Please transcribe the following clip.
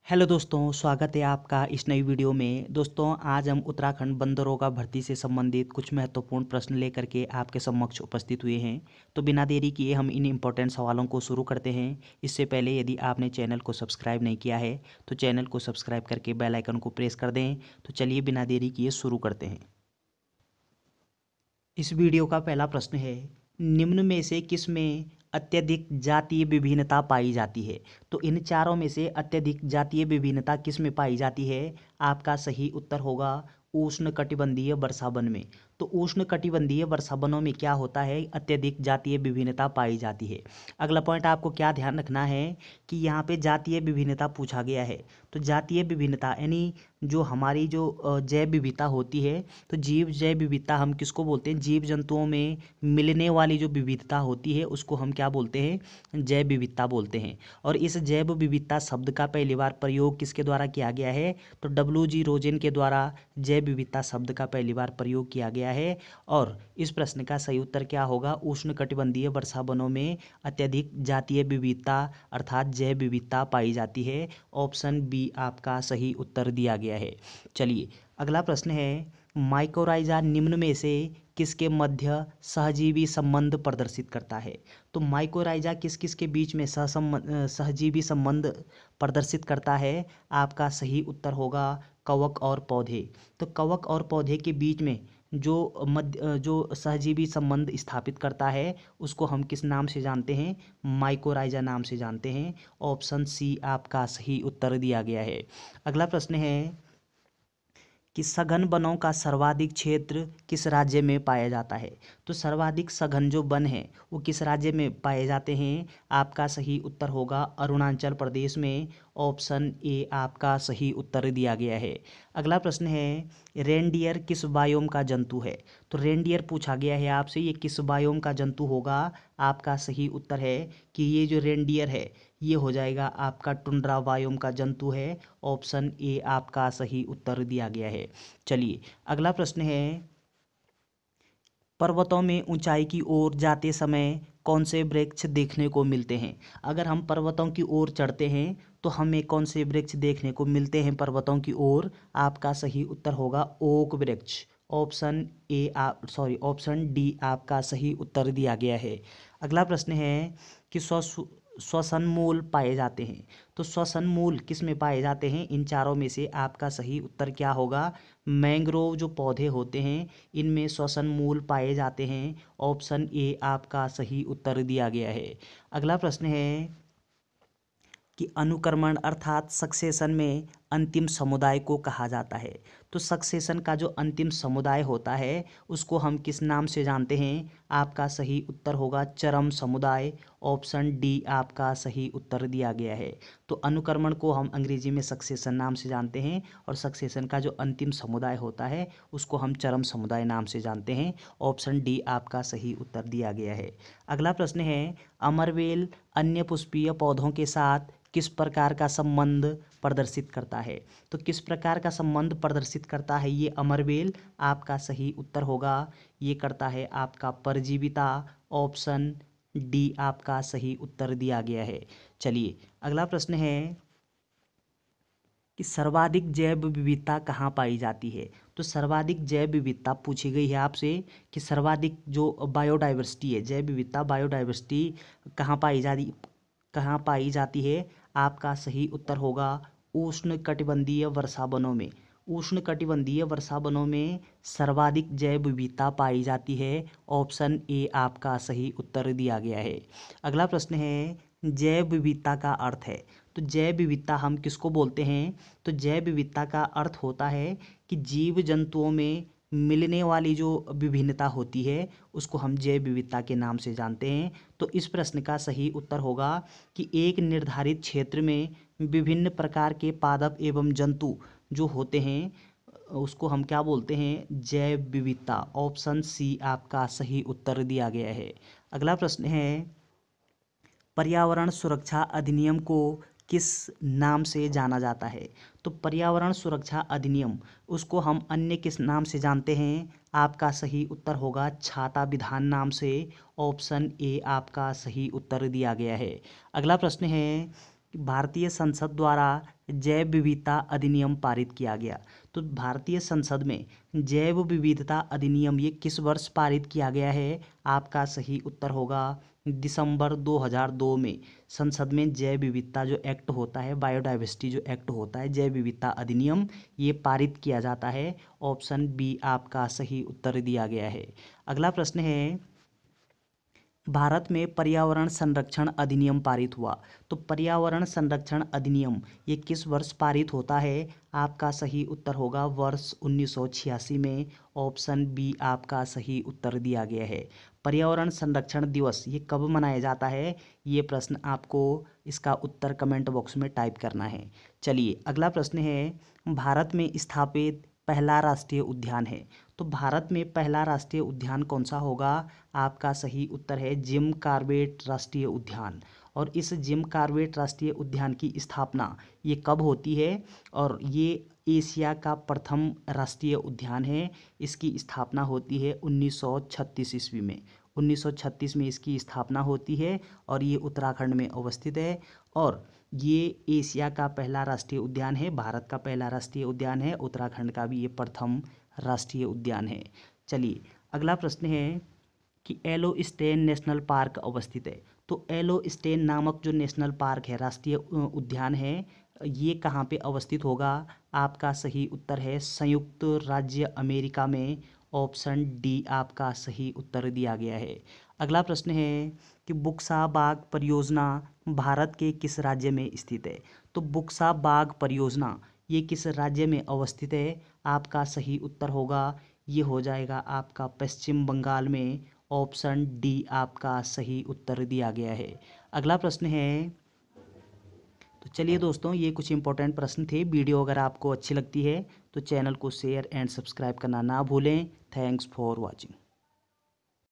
Hello दोस्तों, स्वागत है आपका इस नई वीडियो में। दोस्तों, आज हम उत्तराखंड वन दरोगा भर्ती से संबंधित कुछ महत्वपूर्ण प्रश्न लेकर के आपके समक्ष उपस्थित हुए हैं। तो बिना देरी किए हम इन इम्पोर्टेंट सवालों को शुरू करते हैं। इससे पहले यदि आपने चैनल को सब्सक्राइब नहीं किया है तो चैनल को सब्सक्राइब करके बेल आइकन को प्रेस कर दें। तो चलिए बिना देरी किए शुरू करते हैं। इस वीडियो का पहला प्रश्न है, निम्न में से किस में अत्यधिक जातीय विभिन्नता पाई जाती है? तो इन चारों में से अत्यधिक जातीय विभिन्नता किस में पाई जाती है? आपका सही उत्तर होगा उष्णकटिबंधीय वर्षावन में। तो उष्णकटिबंधीय वर्षावनों में क्या होता है? अत्यधिक जातीय विभिन्नता पाई जाती है। अगला पॉइंट आपको क्या ध्यान रखना है कि यहाँ पे जातीय विभिन्नता पूछा गया है। तो जातीय विभिन्नता यानी जो हमारी जो जैव विविधता होती है, तो जीव जैव विविधता हम किसको बोलते हैं? जीव जंतुओं में मिलने वाली जो विविधता होती है उसको हम क्या बोलते हैं? जैव विविधता बोलते हैं। और इस जैव विविधता शब्द का पहली बार प्रयोग किसके द्वारा किया गया है? तो W.G. रोजेन के द्वारा जैव विविधता शब्द का पहली बार प्रयोग किया गया है। और इस प्रश्न का सही उत्तर क्या होगा? उष्णकटिबंधीय वर्षावनों में अत्यधिक जातीय विविधता अर्थात जैव विविधता पाई जाती है। ऑप्शन बी आपका सही उत्तर दिया गया है। चलिए अगला प्रश्न है, माइकोराइजा निम्न में से किसके मध्य सहजीवी संबंध प्रदर्शित करता है? तो माइकोराइजा किस किस के बीच में सहजीवी संबंध प्रदर्शित करता है? आपका सही उत्तर होगा कवक और पौधे। तो कवक और पौधे के बीच में जो सहजीवी संबंध स्थापित करता है उसको हम किस नाम से जानते हैं? माइकोराइजा नाम से जानते हैं। ऑप्शन सी आपका सही उत्तर दिया गया है। अगला प्रश्न है कि सघन वनों का सर्वाधिक क्षेत्र किस राज्य में पाया जाता है? तो सर्वाधिक सघन जो वन है वो किस राज्य में पाए जाते हैं? आपका सही उत्तर होगा अरुणाचल प्रदेश में। ऑप्शन ए आपका सही उत्तर दिया गया है। अगला प्रश्न है, रेनडियर किस बायोम का जंतु है? तो रेनडियर पूछा गया है आपसे, ये किस बायोम का जंतु होगा? आपका सही उत्तर है कि ये जो रेनडियर है ये हो जाएगा आपका टुंड्रा बायोम का जंतु है। ऑप्शन ए आपका सही उत्तर दिया गया है। चलिए अगला प्रश्न है, पर्वतों में ऊंचाई की ओर जाते समय कौन से वृक्ष देखने को मिलते हैं? अगर हम पर्वतों की ओर चढ़ते हैं तो हमें कौन से वृक्ष देखने को मिलते हैं पर्वतों की ओर? आपका सही उत्तर होगा ओक वृक्ष। ऑप्शन डी आपका सही उत्तर दिया गया है। अगला प्रश्न है कि श्वसन मूल पाए जाते हैं। तो श्वसन मूल किस में पाए जाते हैं? इन चारों में से आपका सही उत्तर क्या होगा? मैंग्रोव जो पौधे होते हैं इनमें श्वसन मूल पाए जाते हैं। ऑप्शन ए आपका सही उत्तर दिया गया है। अगला प्रश्न है कि अनुक्रमण अर्थात सक्सेशन में अंतिम समुदाय को कहा जाता है। तो सक्सेशन का जो अंतिम समुदाय होता है उसको हम किस नाम से जानते हैं? आपका सही उत्तर होगा चरम समुदाय। ऑप्शन डी आपका सही उत्तर दिया गया है। तो अनुक्रमण को हम अंग्रेजी में सक्सेशन नाम से जानते हैं और सक्सेशन का जो अंतिम समुदाय होता है उसको हम चरम समुदाय नाम से जानते हैं। ऑप्शन डी आपका सही उत्तर दिया गया है। अगला प्रश्न है, अमरवेल अन्य पुष्पीय पौधों के साथ किस प्रकार का संबंध प्रदर्शित करता है? तो किस प्रकार का संबंध प्रदर्शित करता है ये अमरवेल? आपका सही उत्तर होगा ये करता है आपका परजीविता। ऑप्शन डी आपका सही उत्तर दिया गया है। चलिए अगला प्रश्न है कि सर्वाधिक जैव विविधता कहाँ पाई जाती है? तो सर्वाधिक जैव विविधता पूछी गई है आपसे कि सर्वाधिक जो बायोडाइवर्सिटी है, जैव विविधता बायोडाइवर्सिटी कहाँ पाई जाती है? आपका सही उत्तर होगा उष्णकटिबंधीय वर्षावनों में। उष्णकटिबंधीय वर्षावनों में सर्वाधिक जैव विविधता पाई जाती है। ऑप्शन ए आपका सही उत्तर दिया गया है। अगला प्रश्न है, जैव विविधता का अर्थ है। तो जैव विविधता हम किसको बोलते हैं? तो जैव विविधता का अर्थ होता है कि जीव जंतुओं में मिलने वाली जो विभिन्नता होती है उसको हम जैव विविधता के नाम से जानते हैं। तो इस प्रश्न का सही उत्तर होगा कि एक निर्धारित क्षेत्र में विभिन्न प्रकार के पादप एवं जंतु जो होते हैं उसको हम क्या बोलते हैं? जैव विविधता। ऑप्शन सी आपका सही उत्तर दिया गया है। अगला प्रश्न है, पर्यावरण सुरक्षा अधिनियम को किस नाम से जाना जाता है? तो पर्यावरण सुरक्षा अधिनियम उसको हम अन्य किस नाम से जानते हैं? आपका सही उत्तर होगा छाता विधान नाम से। ऑप्शन ए आपका सही उत्तर दिया गया है। अगला प्रश्न है कि भारतीय संसद द्वारा जैव विविधता अधिनियम पारित किया गया। तो भारतीय संसद में जैव विविधता अधिनियम ये किस वर्ष पारित किया गया है? आपका सही उत्तर होगा दिसंबर 2002 में संसद में जैव विविधता जो एक्ट होता है, बायोडाइवर्सिटी जो एक्ट होता है, जैव विविधता अधिनियम ये पारित किया जाता है। ऑप्शन बी आपका सही उत्तर दिया गया है। अगला प्रश्न है, भारत में पर्यावरण संरक्षण अधिनियम पारित हुआ। तो पर्यावरण संरक्षण अधिनियम ये किस वर्ष पारित होता है? आपका सही उत्तर होगा वर्ष 1986 में। ऑप्शन बी आपका सही उत्तर दिया गया है। पर्यावरण संरक्षण दिवस ये कब मनाया जाता है? ये प्रश्न आपको इसका उत्तर कमेंट बॉक्स में टाइप करना है। चलिए अगला प्रश्न है, भारत में स्थापित पहला राष्ट्रीय उद्यान है। तो भारत में पहला राष्ट्रीय उद्यान कौन सा होगा? आपका सही उत्तर है जिम कॉर्बेट राष्ट्रीय उद्यान। और इस जिम कॉर्बेट राष्ट्रीय उद्यान की स्थापना ये कब होती है? और ये एशिया का प्रथम राष्ट्रीय उद्यान है। इसकी स्थापना होती है 1936 ईस्वी में। 1936 में इसकी स्थापना होती है और ये उत्तराखंड में अवस्थित है। और ये एशिया का पहला राष्ट्रीय उद्यान है, भारत का पहला राष्ट्रीय उद्यान है, उत्तराखंड का भी ये प्रथम राष्ट्रीय उद्यान है। चलिए अगला प्रश्न है कि येलोस्टोन नेशनल पार्क अवस्थित है। तो येलोस्टोन नामक जो नेशनल पार्क है, राष्ट्रीय उद्यान है, ये कहाँ पे अवस्थित होगा? आपका सही उत्तर है संयुक्त राज्य अमेरिका में। ऑप्शन डी आपका सही उत्तर दिया गया है। अगला प्रश्न है कि बुक्सा बाग परियोजना भारत के किस राज्य में स्थित है? तो बुक्सा बाग परियोजना ये किस राज्य में अवस्थित है? आपका सही उत्तर होगा ये हो जाएगा आपका पश्चिम बंगाल में। ऑप्शन डी आपका सही उत्तर दिया गया है। अगला प्रश्न है, तो चलिए दोस्तों ये कुछ इंपॉर्टेंट प्रश्न थे। वीडियो अगर आपको अच्छी लगती है तो चैनल को शेयर एंड सब्सक्राइब करना ना भूलें। Thanks for watching.